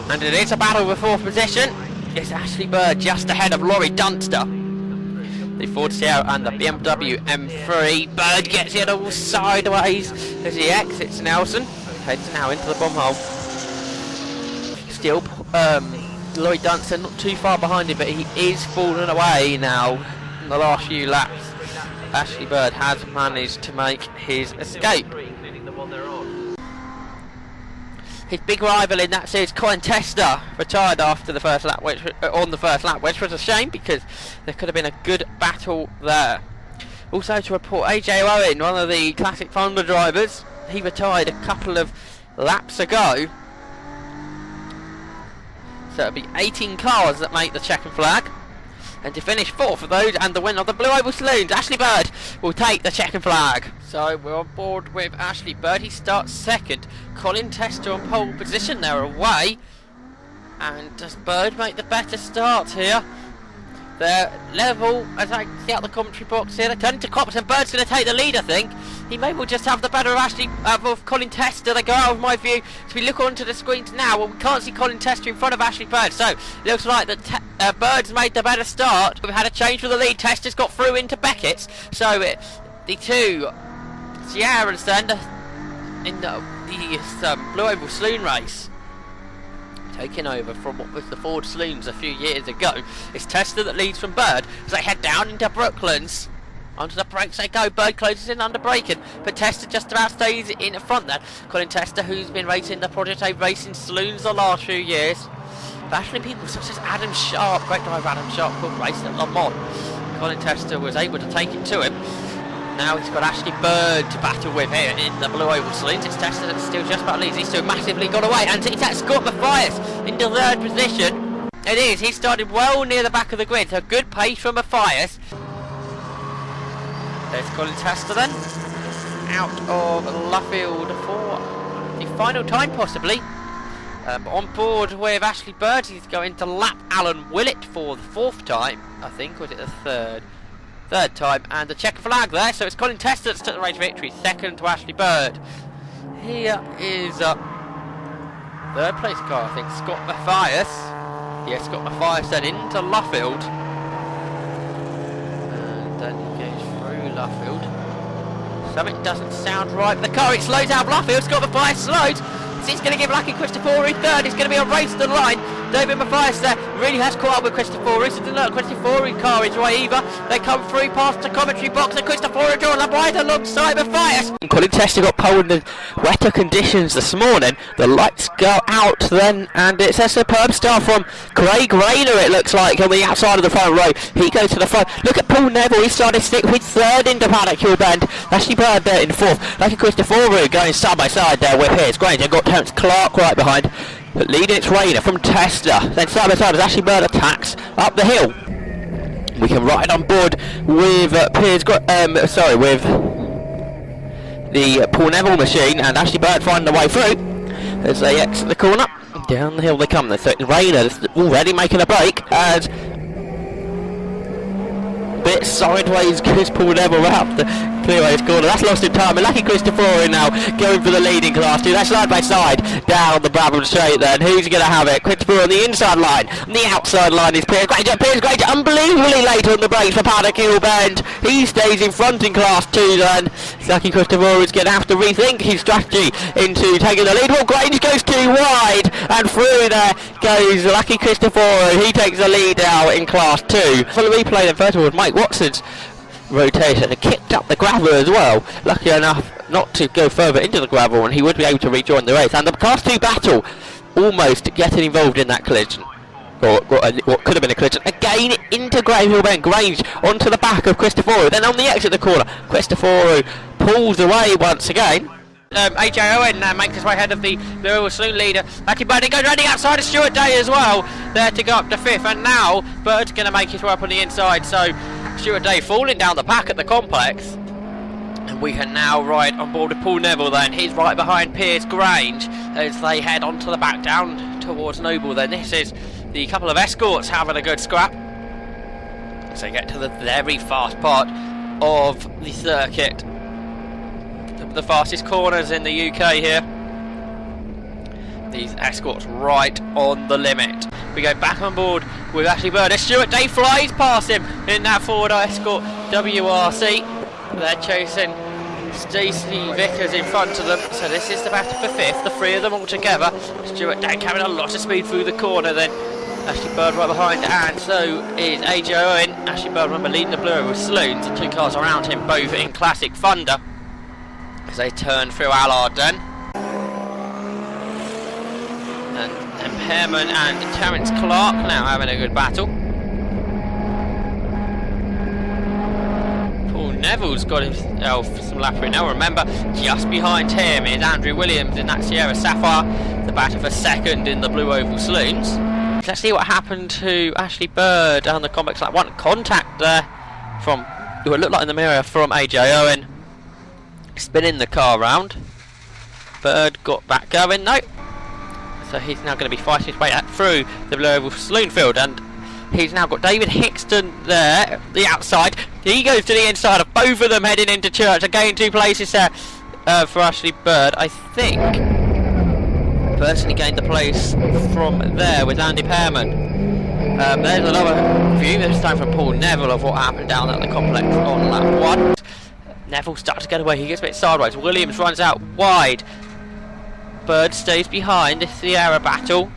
And it is a battle for 4th position. It's Ashley Bird just ahead of Laurie Dunster. The Ford Sierra and the BMW M3. Bird gets it all sideways as he exits Nelson. Heads now into the bomb hole. Still, Laurie Dunster not too far behind him, but he is falling away now in the last few laps. Ashley Bird has managed to make his escape. His big rival in that series, Colin Tester, retired after the first lap, which was a shame because there could have been a good battle there. Also to report, AJ Owen, one of the classic Honda drivers, he retired a couple of laps ago. So it'll be 18 cars that make the checkered flag. And to finish 4th of those and the win of the Blue Oval Saloons, Ashley Bird will take the checkered flag. So we're on board with Ashley Bird. He starts 2nd. Colin Tester on pole position. They're away. And does Bird make the better start here? They're level as I see out the commentary box here. They're turning to Cops and Bird's going to take the lead, I think. He may well just have the better of Colin Tester. They go out of my view. So we look onto the screens now. Well, we can't see Colin Tester in front of Ashley Bird. So it looks like that Bird's made the better start. We've had a change for the lead. Tester's got through into Beckett's. So the two Sierras then in the Blue Oval Saloon race, taking over from what was the Ford Saloons a few years ago. It's Tester that leads from Bird as they head down into Brooklands. Onto the brakes they go. Bird closes in under braking, but Tester just about stays in front there. Colin Tester, who's been racing the Project A Racing Saloons the last few years, battling people such as Adam Sharp, great driver Adam Sharp, who raced at Le Mans. Colin Tester was able to take it to him. Now he's got Ashley Bird to battle with here in the Blue Oval Saloons. It's Tester that's still just about leads. These two massively got away, and it's at Scott Mathias into 3rd position. It is. He started well near the back of the grid, so good pace from Mathias. There's Colin Tester then, out of Luffield for the final time possibly. On board with Ashley Bird, he's going to lap Alan Willett for the 4th time, I think, was it the third time, and the checker flag there, so it's Colin Tester that's took the race victory, 2nd to Ashley Bird. Here is 3rd place car, I think, Scott Mathias. Yes, Scott Mathias then into Luffield. And then he goes through Luffield. Something doesn't sound right, but the car, it slows out Luffield. Scott Mathias slows. It's going to give Lucky Christopher in 3rd. It's going to be a race to the line. David Mathias there really has caught up with Christopher. So look, Christopher's car is right either. They come through past the commentary box, and Christopher draws up right alongside Mathias. Colin Tester got pole in the wetter conditions this morning. The lights go out then, and it's a superb start from Craig Rayner, it looks like, on the outside of the front row. He goes to the front. Look at Paul Neville. He started stick with 3rd into Paddock Hill Bend. Ashley Bird there in 4th. Lucky Christopher going side by side there with his Granger. Got Terence Clark right behind. But leading it's Rayner from Tester. Then side by side as Ashley Bird attacks up the hill. We can ride on board with with the Paul Neville machine, and Ashley Bird finding the way through as they exit the corner. Down the hill they come. Rayner already making a break as bit sideways goes Paul Neville out the clearways corner. That's lost in time. And Lucky Christopher now going for the leading class 2. That's side by side down the Brabham straight then. Who's going to have it? Christopher on the inside line. On the outside line is Piers Granger. Piers Granger unbelievably late on the brakes for Paddock Hill Bend. He stays in front in class 2 then. Lucky Christopher is going to have to rethink his strategy into taking the lead. Well, Grange goes too wide, and through there goes Lucky Christopher. He takes the lead out in class 2. For the replay then, first of all, Mike Watson's rotation and kicked up the gravel as well. Lucky enough not to go further into the gravel, and he would be able to rejoin the race. And the class 2 battle almost getting involved in that collision. Or what could have been a collision. Again into Graham Hill Bend. Grange onto the back of Christopher. Then on the exit of the corner, Christopher pulls away once again. AJ Owen now makes his way ahead of the Oval Saloon leader. Lucky Bird goes running outside of Stuart Day as well, there to go up to 5th. And now Bird's going to make his way up on the inside. So Stuart Day falling down the pack at the complex. And we can now ride on board with Paul Neville then. He's right behind Piers Grange as they head onto the back down towards Noble then. This is the couple of escorts having a good scrap. So get to the very fast part of the circuit. The fastest corners in the UK here. these escorts right on the limit. We go back on board with Ashley Bird. As Stuart Day flies past him in that Ford Escort WRC. They're chasing Stacey Vickers in front of them, so this is the battle for 5th, the 3 of them all together. Stuart Day carrying a lot of speed through the corner, then Ashley Bird right behind, and so is AJ Owen. Ashley Bird, remember, leading the Blue Oval Saloons, the 2 cars around him, both in classic Thunder, as they turn through Allard then. And Impairment and Terence Clark now having a good battle. Paul Neville's got himself some lapping now. Remember, just behind him is Andrew Williams in that Sierra Sapphire, the battle for 2nd in the Blue Oval Saloons. Let's see what happened to Ashley Bird on the Convex Lap 1. Contact there from, who it looked like in the mirror, from AJ Owen. Spinning the car round. Bird got back going, no. So he's now going to be fighting his way through the Blue Oval Saloon field, and he's now got David Hickston there, the outside. He goes to the inside of both of them heading into Church. Again, 2 places there for Ashley Bird. I think personally gained the place from there with Andy Pearman. There's another view, this time from Paul Neville, of what happened down at the complex on lap 1. Neville starts to get away, he gets a bit sideways. Williams runs out wide. Bird stays behind this Sierra battle,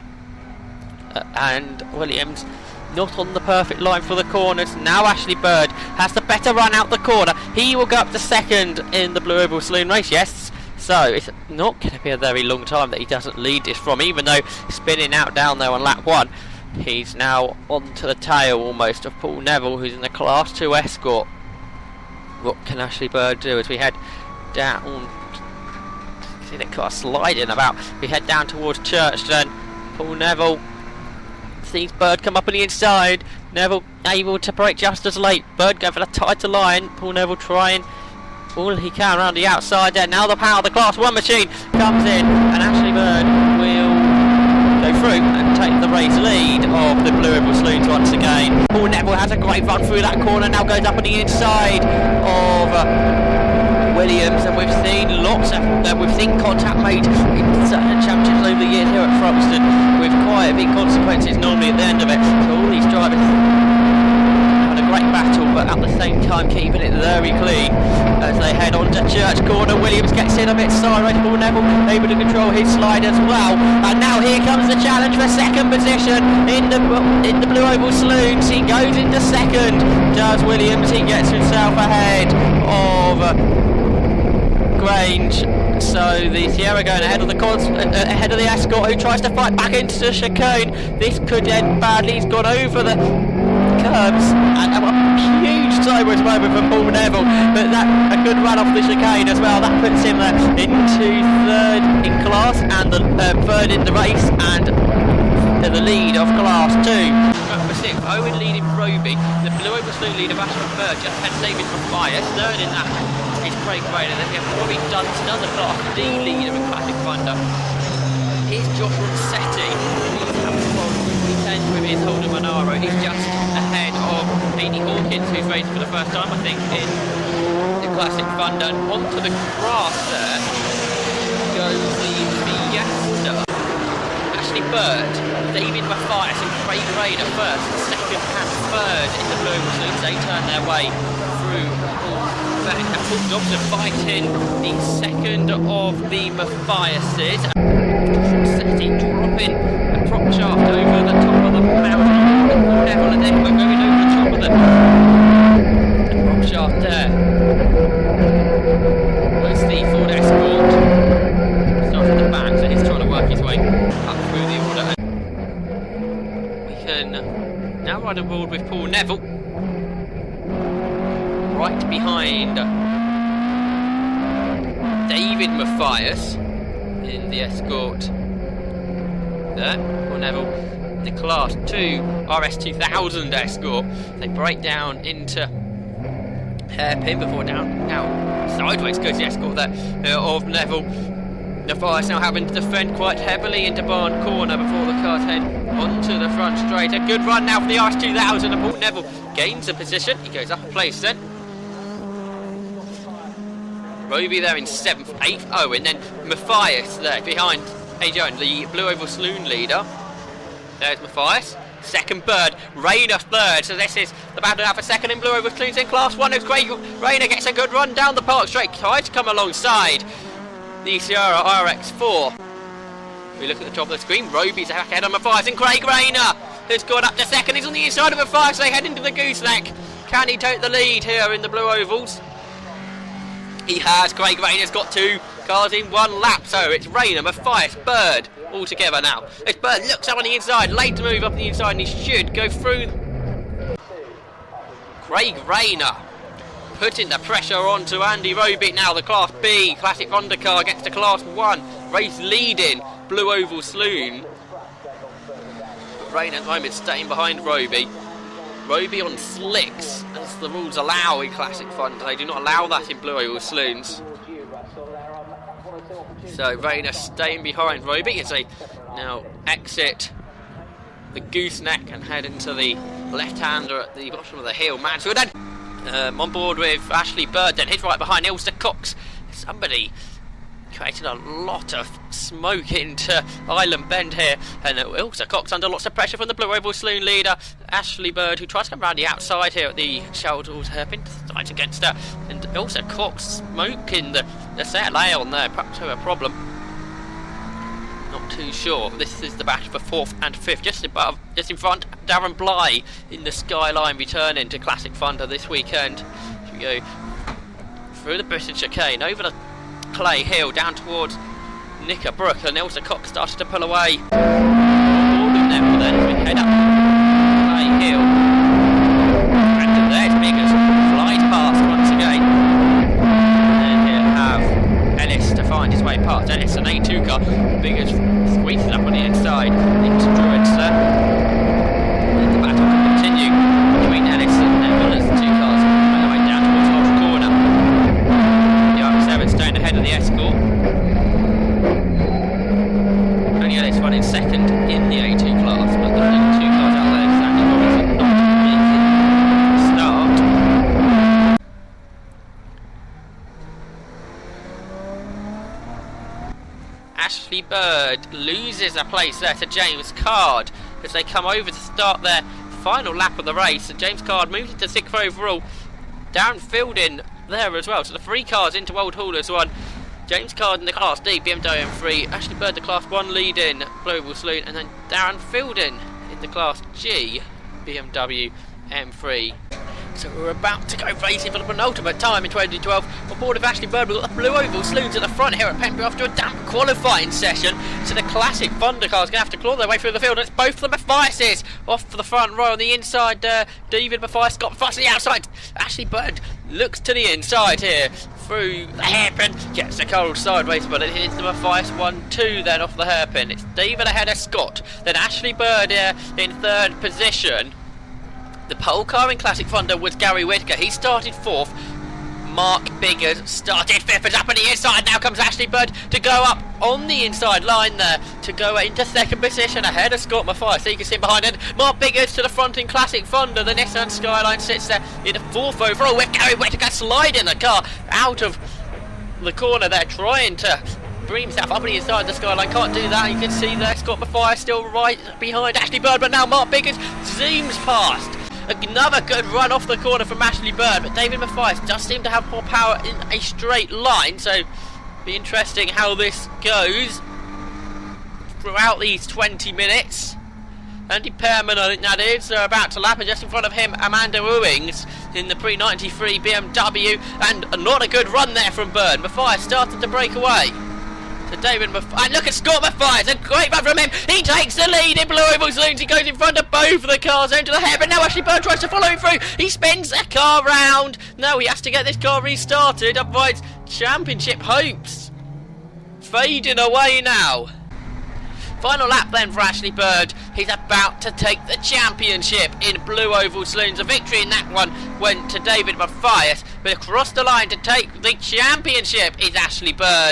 and Williams not on the perfect line for the corners. Now Ashley Bird has the better run out the corner. He will go up to 2nd in the Blue Oval Saloon race, yes. So it's not going to be a very long time that he doesn't lead this from, even though spinning out down there on lap 1. He's now onto the tail almost of Paul Neville, who's in the Class 2 Escort. What can Ashley Bird do as we head down? See the car sliding about. We head down towards Church then. Paul Neville sees Bird come up on the inside. Neville able to break just as late. Bird going for the tighter line. Paul Neville trying all he can around the outside there. Now the power of the Class 1 machine comes in, and Ashley Bird will go through and take the race lead of the Blue Oval Saloons once again. Paul Neville has a great run through that corner. Now goes up on the inside of Williams, and we've seen lots of contact made in certain championships over the years here at Thruxton, with quite big consequences normally at the end of it. So all these drivers having a great battle, but at the same time keeping it very clean as they head on to Church corner. Williams gets in a bit sideways. Paul Neville able to control his slide as well, and now here comes the challenge for 2nd position in the Blue Oval Saloons. He goes into 2nd, does Williams. He gets himself ahead of Grange. So the Sierra going ahead of the Escort, who tries to fight back into the chicane. This could end badly. He's gone over the curbs, and a huge sideways moment for Paul Neville, but that a good run off the chicane as well. That puts him into 3rd in class and the 3rd in the race, and to the lead of Class 2. Number 6, Owen leading Roby. The Blue Oval Saloon leader Ashley Bird just had David Matthias. 3rd in that is Craig Braden. Then we have Robbie Dunstan, another Class D leader in Classic Thunder. Here's Josh Rossetti. He's having a weekend with his Holden Monaro. He's just ahead of Amy Hawkins, who's racing for the first time, I think, in the Classic Thunder. And onto the grass there goes the Fiesta. Ashley Bird, David Matthias and Craig Braden 1st, 2nd and 3rd in the Blue Oval Saloons. They turn their way through Paul Dobson fighting the 2nd of the Matthiases. Rossetti dropping a prop shaft over the top of the mountain. Paul Neville and then we're going over the top of the prop shaft there. Where's the Ford Escort? Starts at the back, so he's trying to work his way up through the order. We can now ride aboard with Paul Neville, right behind David Matthias in the Escort there. Paul Neville, the Class 2 RS2000 Escort. They break down into hairpin before down sideways goes the Escort there of Neville. Matthias now having to defend quite heavily into Barn corner before the cars head onto the front straight. A good run now for the RS2000, and Paul Neville gains a position. He goes up a place then. Roby there in 7th, 8th Owen, then Matthias there behind Hey Joan, the Blue Oval Saloon leader. There's Matthias. Second Bird, Rayner third. So this is the battle now for second in Blue Oval Saloons in Class 1. It's great. Rayner gets a good run down the park straight. Tries to come alongside the Sierra RX4. We look at the top of the screen. Roby's back ahead on Matthias, and Craig Rayner has gone up to second. He's on the inside of Matthias. They head into the gooseneck. Can he take the lead here in the Blue Ovals? He has. Craig Rayner's got 2 cars in 1 lap. So it's Rayner, Matthias, Bird all together now. As Bird looks up on the inside, late to move up on the inside, and he should go through. Craig Rayner putting the pressure onto Andy Roby. Now the Class B Classic Honda car gets to Class 1. Race leading Blue Oval Saloon. Rayner at the moment staying behind Roby. Roby on slicks, as the rules allow in Classic Fun. They do not allow that in Blue Oval Saloons. So Rayner staying behind Roby as they now exit the gooseneck and head into the left-hander at the bottom of the hill. Mansfield then on board with Ashley Bird, then he's right behind Ilsa Cox. Somebody created a lot of smoke into Island Bend here, and Ilsa Cox under lots of pressure from the Blue Oval Saloon leader Ashley Bird, who tries to come around the outside here at the Sheldon's hairpin, fight against her, and Ilsa Cox smoking the set layer on there, perhaps a problem. Not too sure. This is the battle for 4th and 5th, just in front. Darren Bly in the Skyline returning to Classic Thunder this weekend. We go through the British chicane over the Clay Hill down towards Knickerbrook, and Ilsa Cox started to pull away. Then as we head up Clay Hill, and there's Biggers flies past once again. And then he'll have Ellis to find his way past. Ellis, an A2 car. Biggers squeezes up on the inside into Druids there. And the battle can continue between Ellis and Neville as the 2 cars make their way down towards Hodge Corner. The RX-7 staying ahead of the Escort. Only Ellis running second in the A2 class, but the 2 cars out there, Sandy Robinson not making the start. Ashley Bird loses a place there to James Card as they come over to start their final lap of the race, and James Card moves into 6th overall. Darren Fielding there as well, so the 3 cars into Old Hall as one. James Card in the Class D, BMW M3, Ashley Bird the Class 1 leading Blue Oval Saloon, and then Darren Fielding in the Class G, BMW M3. So we're about to go racing for the penultimate time in 2012. On board of Ashley Bird, we've got the Blue Oval Saloons at the front here at Pembrey after a damp qualifying session. So the Classic Thunder cars are going to have to claw their way through the field, and it's both of the Matthiases off for the front row. On the inside, David Matthias, Scott Matthias on the outside. Ashley Bird looks to the inside here through the hairpin, gets the car sideways, but it hits the Matthias 1-2 then off the hairpin. It's David ahead of Scott, then Ashley Bird here in 3rd position. The pole car in Classic Thunder was Gary Whitaker. He started 4th. Mark Biggers started 5th, and up on the inside. Now comes Ashley Bird to go up on the inside line there to go into 2nd position ahead of Scott Matthias. He can sit behind it. Mark Biggers to the front in Classic Thunder. The Nissan Skyline sits there in 4th overall with Gary Whitaker sliding the car out of the corner there, trying to bring himself up on the inside of the Skyline. Can't do that. You can see there Scott Matthias still right behind Ashley Bird, but now Mark Biggers zooms past. Another good run off the corner from Ashley Bird, but David Matthias does seem to have more power in a straight line, so be interesting how this goes throughout these 20 minutes. Andy Pearman, I think that is, they're about to lap, and just in front of him Amanda Ewings in the pre-93 BMW, and not a good run there from Bird. Matthias started to break away. To David Matthias, and look at Scott Matthias, a great run from him. He takes the lead in Blue Oval Saloons. He goes in front of both of the cars into the hair, but now Ashley Bird tries to follow him through. He spins the car round. No, he has to get this car restarted, otherwise championship hopes fading away now. Final lap then for Ashley Bird. He's about to take the championship in Blue Oval Saloons. A victory in that one went to David Matthias, but across the line to take the championship is Ashley Bird.